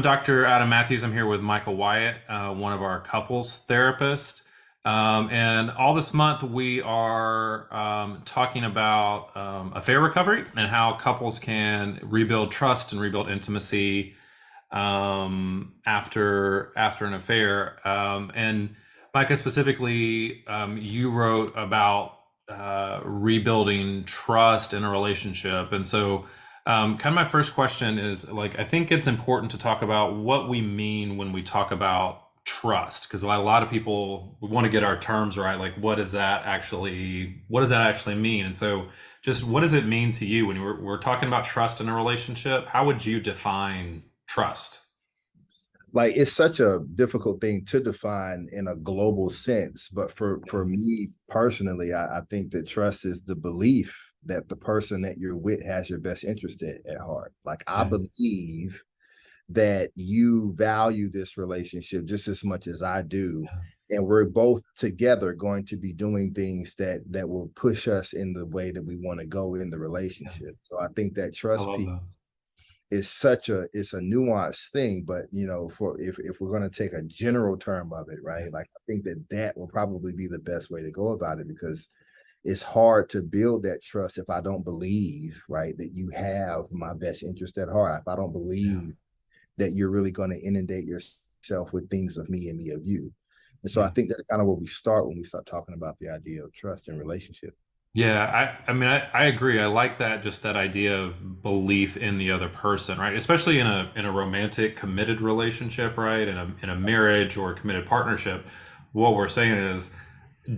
Dr. Adam Mathews. I'm here with Micah Wyatt, one of our couples therapists. And all this month, we are talking about affair recovery and how couples can rebuild trust and rebuild intimacy after an affair. And Micah, specifically, you wrote about rebuilding trust in a relationship. And so kind of my first question is, like, I think it's important to talk about what we mean when we talk about trust, because a lot of people, we want to get our terms right. Like, what does that actually mean? And so just what does it mean to you when we're talking about trust in a relationship? How would you define trust? Like, it's such a difficult thing to define in a global sense, but for me personally, I think that trust is the belief that the person that you're with has your best interest at heart. Like, I Yeah. believe that you value this relationship just as much as I do, and we're both together going to be doing things that will push us in the way that we want to go in the Yeah. relationship. So I think that I trust love piece that. is it's a nuanced thing, but for if we're going to take a general term of it, Yeah. right, like, I think that will probably be the best way to go about it, because it's hard to build that trust if I don't believe, right, that you have my best interest at heart. If I don't Yeah. believe that you're really going to inundate yourself with things of me and me of you. And so I Yeah. think that's kind of where we start when we start talking about the idea of trust in relationship. Yeah, I mean, I agree. I like that, just that idea of belief in the other person, right? Especially in a romantic, committed relationship, right? In a marriage or a committed partnership. What we're saying is,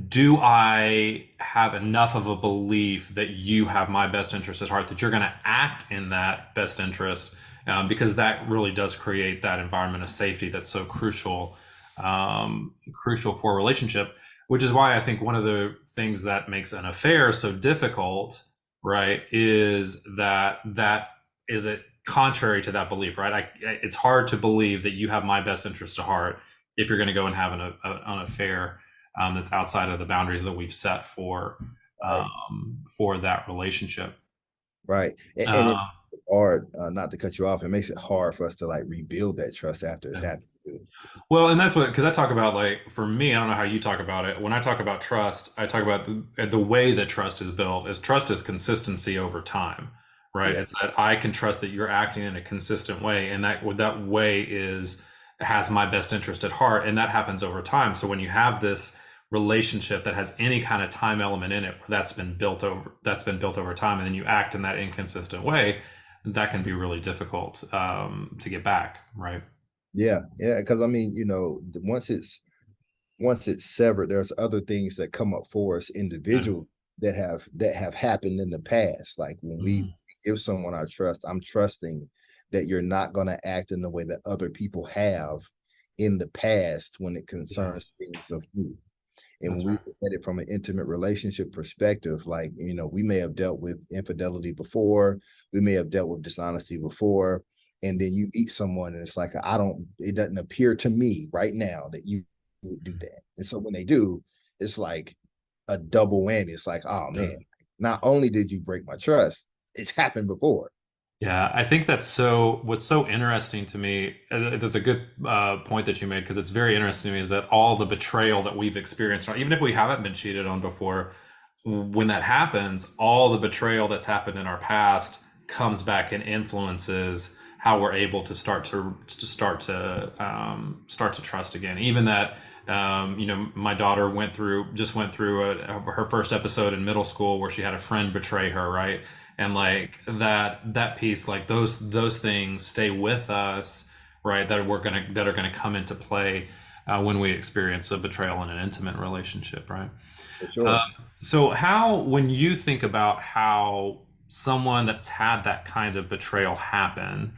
do I have enough of a belief that you have my best interest at heart, that you're going to act in that best interest? Because that really does create that environment of safety that's so crucial for a relationship, which is why I think one of the things that makes an affair so difficult, right, is that is it contrary to that belief, right? It's hard to believe that you have my best interest at heart if you're going to go and have an affair that's outside of the boundaries that we've set Right. for that relationship. Right. And it's Uh, hard, not to cut you off, it makes it hard for us to like rebuild that trust after it's happened. Well, and that's what, because I talk about, like, for me, I don't know how you talk about it. When I talk about trust, I talk about the way that trust is built is trust is consistency over time, right? Yeah. It's that I can trust that you're acting in a consistent way, and that way has my best interest at heart, and that happens over time. So when you have this relationship that has any kind of time element in it, that's been built over time, and then you act in that inconsistent way, that can be really difficult to get back, right? Yeah. Yeah. Because I mean, once it's severed, there's other things that come up for us Yeah. individuals that have happened in the past. Like, when we Mhm. give someone our trust, I'm trusting that you're not going to act in the way that other people have in the past when it Yeah, concerns things of you. And when that's we right. look at it from an intimate relationship perspective, like, we may have dealt with infidelity before, we may have dealt with dishonesty before, and then you meet someone and it's like, it doesn't appear to me right now that you would do that. And so when they do, it's like a double whammy. It's like, oh Yeah. man, not only did you break my trust, it's happened before. Yeah, I think what's so interesting to me, that's a good point that you made, because it's very interesting to me, is that all the betrayal that we've experienced, or even if we haven't been cheated on before, when that happens, all the betrayal that's happened in our past comes back and influences how we're able to start to trust again. Even that, my daughter went through her first episode in middle school where she had a friend betray her, right? And like that piece, like those things stay with us, right? That are gonna come into play when we experience a betrayal in an intimate relationship, right? For Um, sure. so when you think about how someone that's had that kind of betrayal happen,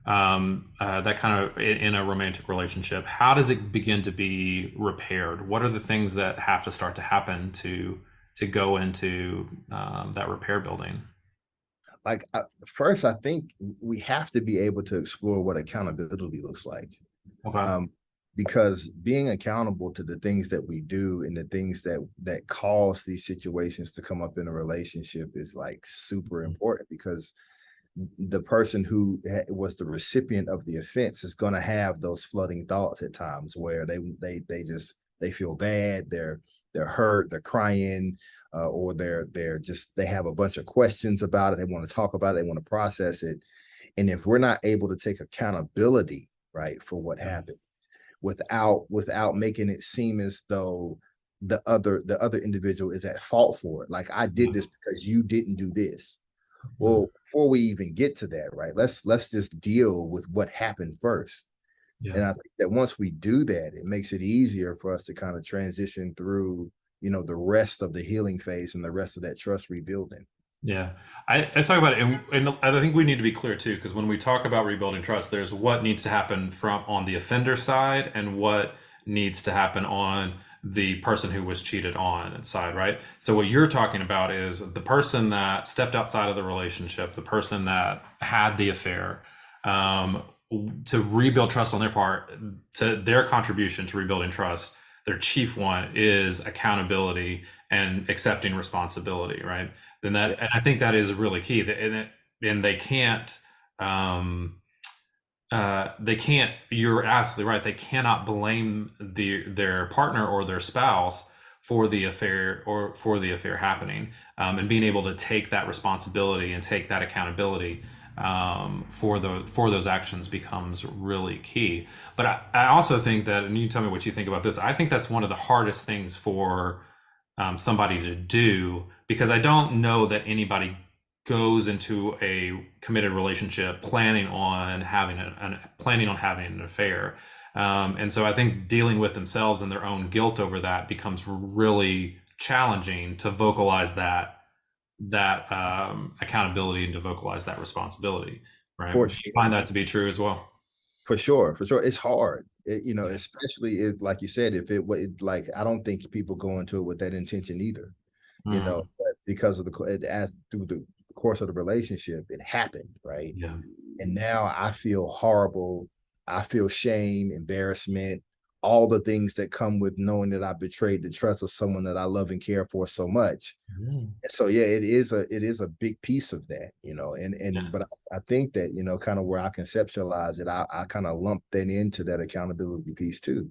that kind of in a romantic relationship, how does it begin to be repaired? What are the things that have to start to happen to go into that repair building? Like, first, I think we have to be able to explore what accountability looks like. Okay. um, because being accountable to the things that we do and the things that cause these situations to come up in a relationship is like super important, because the person who was the recipient of the offense is going to have those flooding thoughts at times where they feel bad, they're hurt, they're crying, or they're just they have a bunch of questions about it. They want to talk about it, they want to process it, and if we're not able to take accountability, right, for what happened, without making it seem as though the other individual is at fault for it, like I did this because you didn't do this. Well, before we even get to that, right, let's just deal with what happened first. Yeah. And I think that once we do that, it makes it easier for us to kind of transition through, the rest of the healing phase and the rest of that trust rebuilding. Yeah, I talk about it, and I think we need to be clear too, because when we talk about rebuilding trust, there's what needs to happen from on the offender side and what needs to happen on the person who was cheated on side, right? So what you're talking about is the person that stepped outside of the relationship, the person that had the affair, to rebuild trust on their part, to their contribution to rebuilding trust. Their chief one is accountability and accepting responsibility, right? Then that, and I think that is really key. And they can't. You're absolutely right. They cannot blame their partner or their spouse for the affair happening, and being able to take that responsibility and take that accountability for those actions becomes really key. But I also think that, and you tell me what you think about this. I think that's one of the hardest things for somebody to do, because I don't know that anybody goes into a committed relationship planning on having an affair, and so I think dealing with themselves and their own guilt over that becomes really challenging to vocalize that accountability and to vocalize that responsibility, right? For Do you find that to be true as well? For sure, for sure. It's hard, Yeah. especially if, like you said, if like, I don't think people go into it with that intention either, Mm, but because of as through the course of the relationship, it happened, right? yeah. And now I feel horrible. I feel shame, embarrassment, all the things that come with knowing that I betrayed the trust of someone that I love and care for so much. Mm, So yeah, it is a big piece of that, yeah. but I think that, kind of where I conceptualize it, I kind of lump that into that accountability piece too,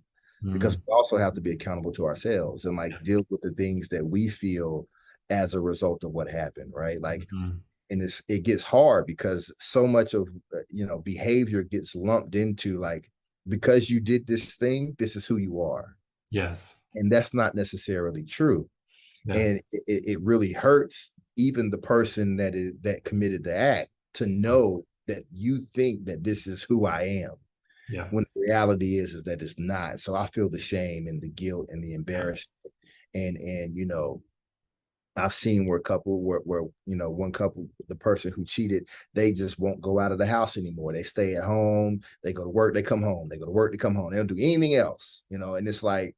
because Mm, we also have to be accountable to ourselves and like yeah. deal with the things that we feel as a result of what happened, right? Like, Mhm. and it gets hard because so much of behavior gets lumped into like, because you did this thing, this is who you are, Yes. and that's not necessarily true. Yeah. And it really hurts even the person that committed the act to know that you think that this is who I am, Yeah. when the reality is that it's not. So I feel the shame and the guilt and the Yeah. embarrassment, and I've seen where one couple, the person who cheated, they just won't go out of the house anymore. They stay at home, they go to work, they come home, they go to work, they come home, they don't do anything else, and it's like,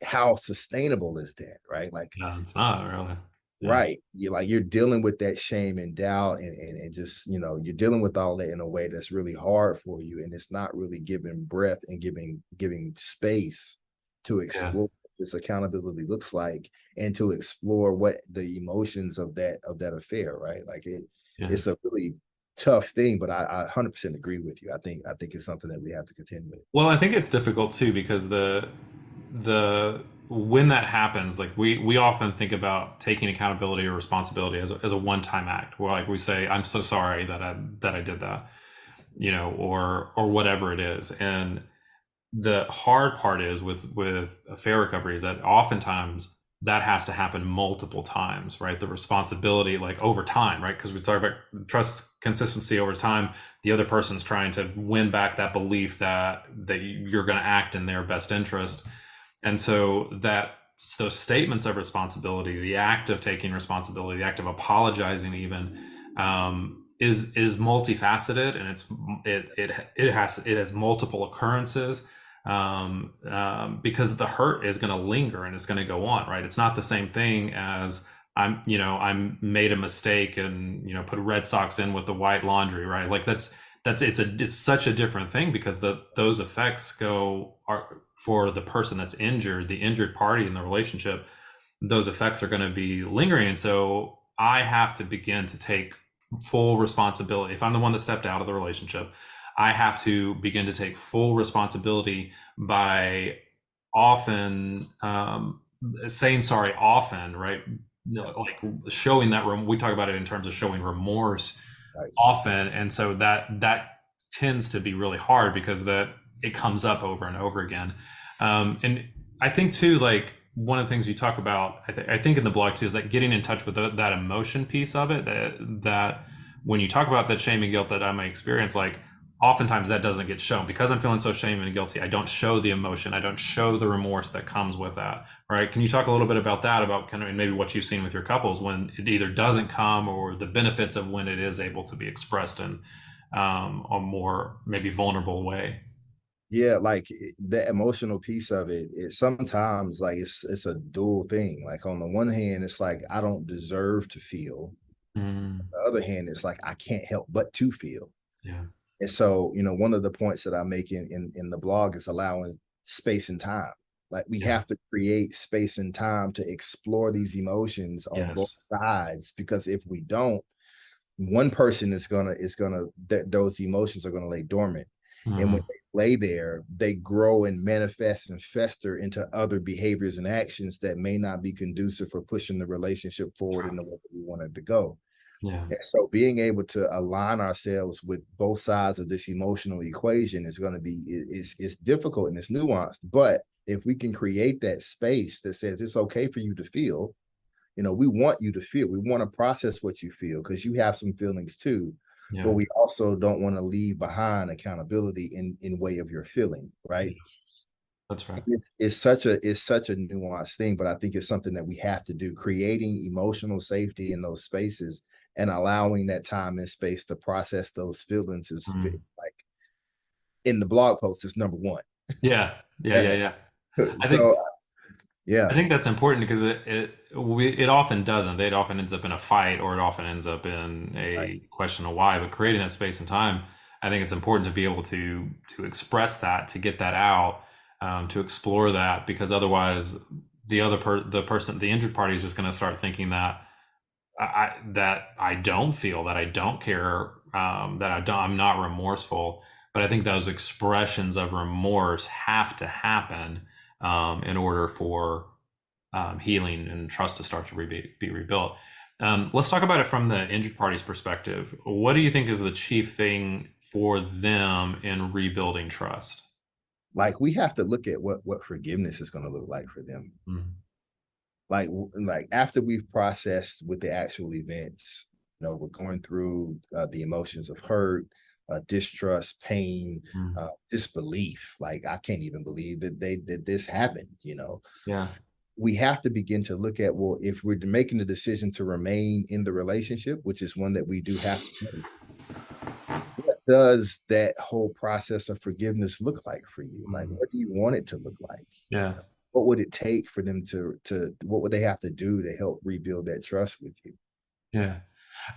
how sustainable is that, right? Like, No, it's not really. Yeah. right, you're dealing with that shame and doubt, and just, you're dealing with all that in a way that's really hard for you, and it's not really giving breath and giving space to Yeah. explore what this accountability looks like, and to explore what the emotions of that affair, right? Like, Yeah. it's a really tough thing, but I 100% agree with you. I think it's something that we have to contend with. Well, I think it's difficult too, because the when that happens, like we often think about taking accountability or responsibility as a one-time act, where like we say, I'm so sorry that I did that, or whatever it is. And the hard part is with affair recovery is that oftentimes that has to happen multiple times, right? The responsibility, like over time, right? Because we talk about trust consistency over time. The other person's trying to win back that belief that you're going to act in their best interest. And so those statements of responsibility, the act of taking responsibility, the act of apologizing, even, is multifaceted, and it has multiple occurrences, because the hurt is going to linger and it's going to go on, right? It's not the same thing as I'm made a mistake and put Red Sox in with the white laundry, right? Like it's such a different thing, because those effects are for the person that's injured, the injured party in the relationship. Those effects are going to be lingering, and so I have to begin to take full responsibility. If I'm the one that stepped out of the relationship, I have to begin to take full responsibility by often saying sorry often, right? Yeah. Like showing that we talk about it in terms of showing remorse Right. often, and so that tends to be really hard because that it comes up over and over again. And I think too, like one of the things you talk about, I think in the blog too, is like getting in touch with that emotion piece of it. That when you talk about that shame and guilt that I may experience, like oftentimes that doesn't get shown because I'm feeling so shame and guilty. I don't show the emotion. I don't show the remorse that comes with that. Right? Can you talk a little bit about that, about kind of and maybe what you've seen with your couples when it either doesn't come, or the benefits of when it is able to be expressed in a more maybe vulnerable way? Yeah, like the emotional piece of it, it sometimes like it's a dual thing. Like on the one hand, it's like I don't deserve to feel. Mm, On the other hand, it's like I can't help but to feel. yeah. And so, one of the points that I make in the blog is allowing space and time. Like we Yeah. have to create space and time to explore these emotions on both Yes. sides, because if we don't, one person is gonna that those emotions are gonna lay dormant. And when Mm, they lay there, they grow and manifest and fester into other behaviors and actions that may not be conducive for pushing the relationship forward in the way that we wanted to go. yeah. And so being able to align ourselves with both sides of this emotional equation is going to be it's difficult and it's nuanced. But if we can create that space that says it's okay for you to feel, we want you to feel, we want to process what you feel because you have some feelings too. But Yeah. we also don't want to leave behind accountability in way of your feeling, Yeah. right? That's right. It's such a nuanced thing, but I think it's something that we have to do, creating emotional safety in those spaces and allowing that time and space to process those feelings is Mm. like in the blog post is number one. Yeah. Yeah. Yeah. Yeah. I think So yeah, I think that's important because it often doesn't. It often ends up in a fight, or it often ends up in right. a question of why. But creating that space and time, I think it's important to be able to express that, to get that out, to explore that, because otherwise, the person, the injured party, is just going to start thinking that that I don't feel, that I don't care, that I'm not remorseful. But I think those expressions of remorse have to happen in order for healing and trust to start to be rebuilt. Let's talk about it from the injured party's perspective. What do you think is the chief thing for them in rebuilding trust? Like we have to look at what forgiveness is going to look like for them. Mm, Like after we've processed with the actual events, we're going through the emotions of hurt, distrust, pain, mm, disbelief. Like I can't even believe that this happened. yeah. We have to begin to look at, well, if we're making the decision to remain in the relationship, which is one that we do have to make, what does that whole process of forgiveness look like for you? Like, Mm, what do you want it to look like? yeah. What would it take for them to what would they have to do to help rebuild that trust with you? Yeah.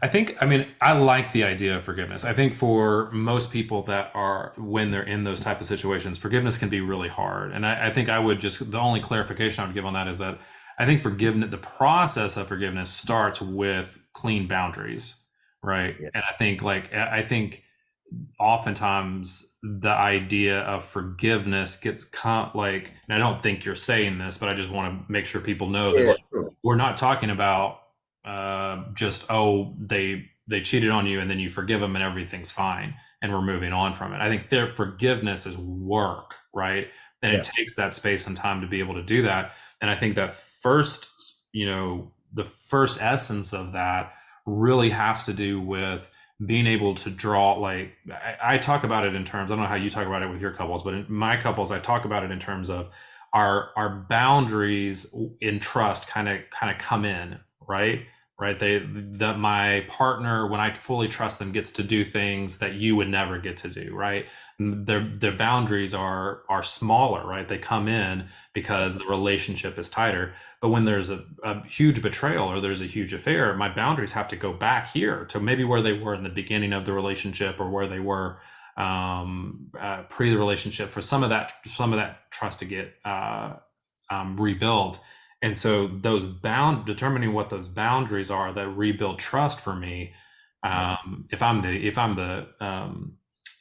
I mean, I like the idea of forgiveness. I think for most people that are, when they're in those type of situations, forgiveness can be really hard. And I think I would just, the only clarification I would give on that is that I think forgiveness, the process of forgiveness starts with clean boundaries, right? Yeah, And I think oftentimes the idea of forgiveness gets like, and I don't think you're saying this, but I just want to make sure people know that yeah, like sure. we're not talking about just, oh, they cheated on you and then you forgive them and everything's fine and we're moving on from it. I think their forgiveness is work, right? And it Yeah, takes that space and time to be able to do that. And I think that first, the first essence of that really has to do with being able to draw, like I talk about it in terms, I don't know how you talk about it with your couples, but in my couples I talk about it in terms of our boundaries in trust kind of come in, right, that my partner, when I fully trust them, gets to do things that you would never get to do, right? Their boundaries are smaller, right? They come in because the relationship is tighter. But when there's a huge betrayal or there's a huge affair, my boundaries have to go back here to maybe where they were in the beginning of the relationship, or where they were pre the relationship, for some of that trust to get rebuilt. And so determining what those boundaries are that rebuild trust for me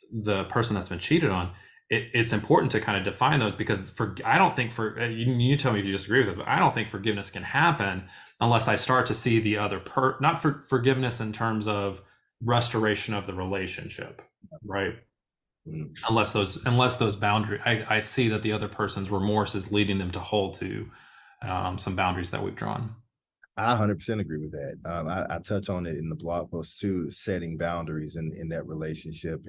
The person that's been cheated on, it's important to kind of define those, because I don't think you tell me if you disagree with this, but I don't think forgiveness can happen unless I start to see the other not for forgiveness in terms of restoration of the relationship, right? Mm. Unless those boundaries, I see that the other person's remorse is leading them to hold to some boundaries that we've drawn. I 100% agree with that. I touch on it in the blog post too, setting boundaries in that relationship,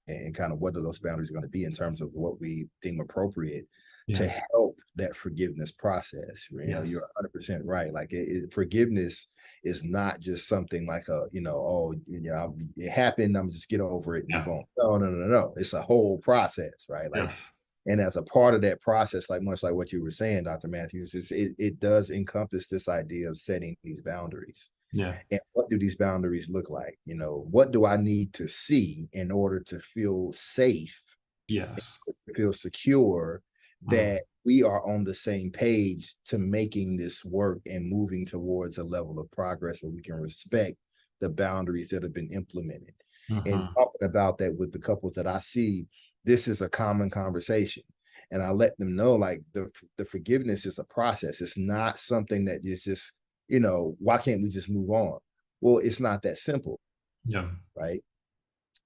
and kind of what are those boundaries going to be in terms of what we deem appropriate Yeah. to help that forgiveness process. Yes. You're 100% right. Like forgiveness is not just something like oh, it happened, I'm just get over it, Yeah. move on. No. It's a whole process, right? Like, Yes. and as a part of that process, like much like what you were saying, Dr. Mathews, it does encompass this idea of setting these boundaries. Yeah. And what do these boundaries look like? What do I need to see in order to feel safe, Yes. feel secure, Mm. that we are on the same page to making this work and moving towards a level of progress where we can respect the boundaries that have been implemented. And Mm-hmm. talking about that with the couples that I see, this is a common conversation. And I let them know, like, the forgiveness is a process. It's not something that is just, why can't we just move on? Well, it's not that simple, Yeah. right?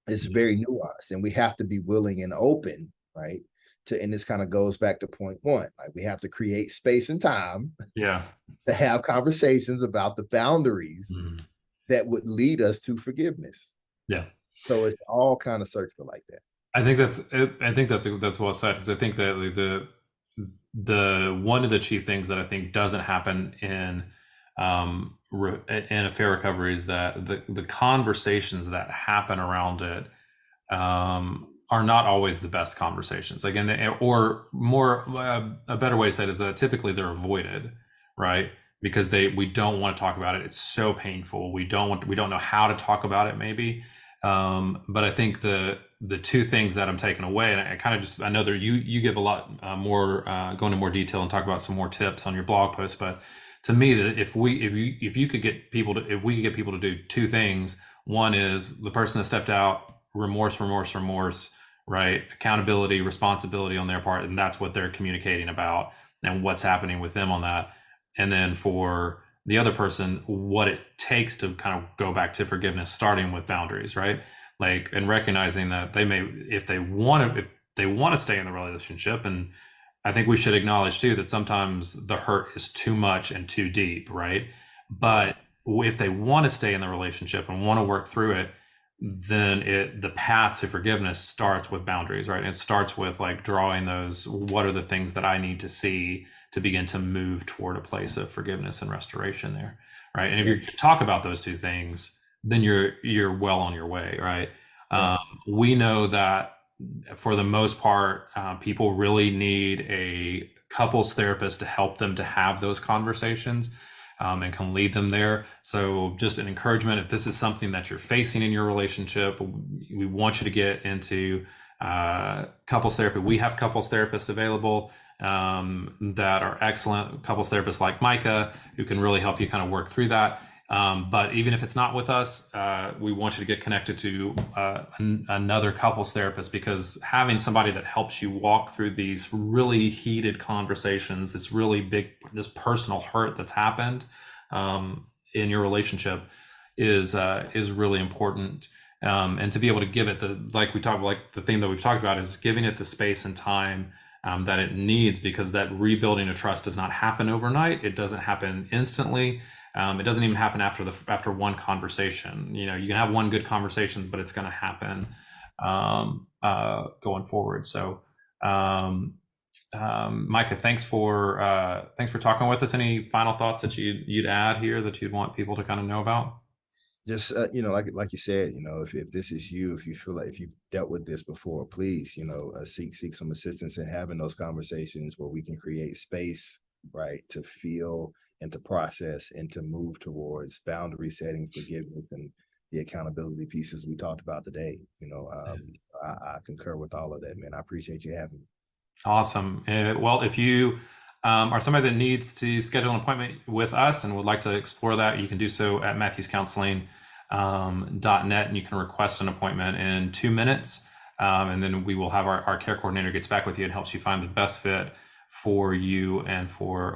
It's very nuanced, and we have to be willing and open, right? And this kind of goes back to point one. Like, we have to create space and time Yeah. to have conversations about the boundaries Mm. that would lead us to forgiveness. Yeah. So it's all kind of circular like that. I think that's well said, because I think that the one of the chief things that I think doesn't happen in affair recovery is that the conversations that happen around it are not always the best conversations. Again, or more, a better way to say it is that typically they're avoided, right? Because we don't want to talk about it. It's so painful. We don't know how to talk about it, maybe. But I think the two things that I'm taking away, and I know that you give a lot more, go into more detail and talk about some more tips on your blog post. But to me, that if we could get people to do two things. One is the person that stepped out, remorse, right? Accountability, responsibility on their part, and that's what they're communicating about and what's happening with them on that. And then for the other person, what it takes to kind of go back to forgiveness, starting with boundaries, right? Like, and recognizing that if they want to stay in the relationship. And I think we should acknowledge too that sometimes the hurt is too much and too deep, right? But if they want to stay in the relationship and want to work through it, then the path to forgiveness starts with boundaries, right? And it starts with like drawing those, what are the things that I need to see to begin to move toward a place of forgiveness and restoration there, right? And if you talk about those two things, then you're well on your way, right? We know that for the most part, people really need a couples therapist to help them to have those conversations, and can lead them there. So just an encouragement, if this is something that you're facing in your relationship, we want you to get into couples therapy. We have couples therapists available that are excellent couples therapists like Micah, who can really help you kind of work through that. But even if it's not with us, we want you to get connected to another couples therapist, because having somebody that helps you walk through these really heated conversations, this personal hurt that's happened in your relationship is really important. And to be able to give it the thing that we've talked about is giving it the space and time that it needs, because that rebuilding of trust does not happen overnight. It doesn't happen instantly. It doesn't even happen after one conversation. You can have one good conversation, but it's going to happen going forward. So, Micah, thanks for talking with us. Any final thoughts that you'd add here that you'd want people to kind of know about? Just like you said, if this is you, if you feel like if you've dealt with this before, please, seek some assistance in having those conversations where we can create space, right, to feel and to process and to move towards boundary setting, forgiveness, and the accountability pieces we talked about today. I concur with all of that, man. I appreciate you having me. Awesome. Well, if you are somebody that needs to schedule an appointment with us and would like to explore that, you can do so at Mathews Counseling. .net, and you can request an appointment in 2 minutes. And then we will have our care coordinator gets back with you and helps you find the best fit for you and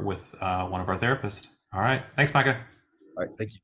with one of our therapists. All right. Thanks, Micah. All right, thank you.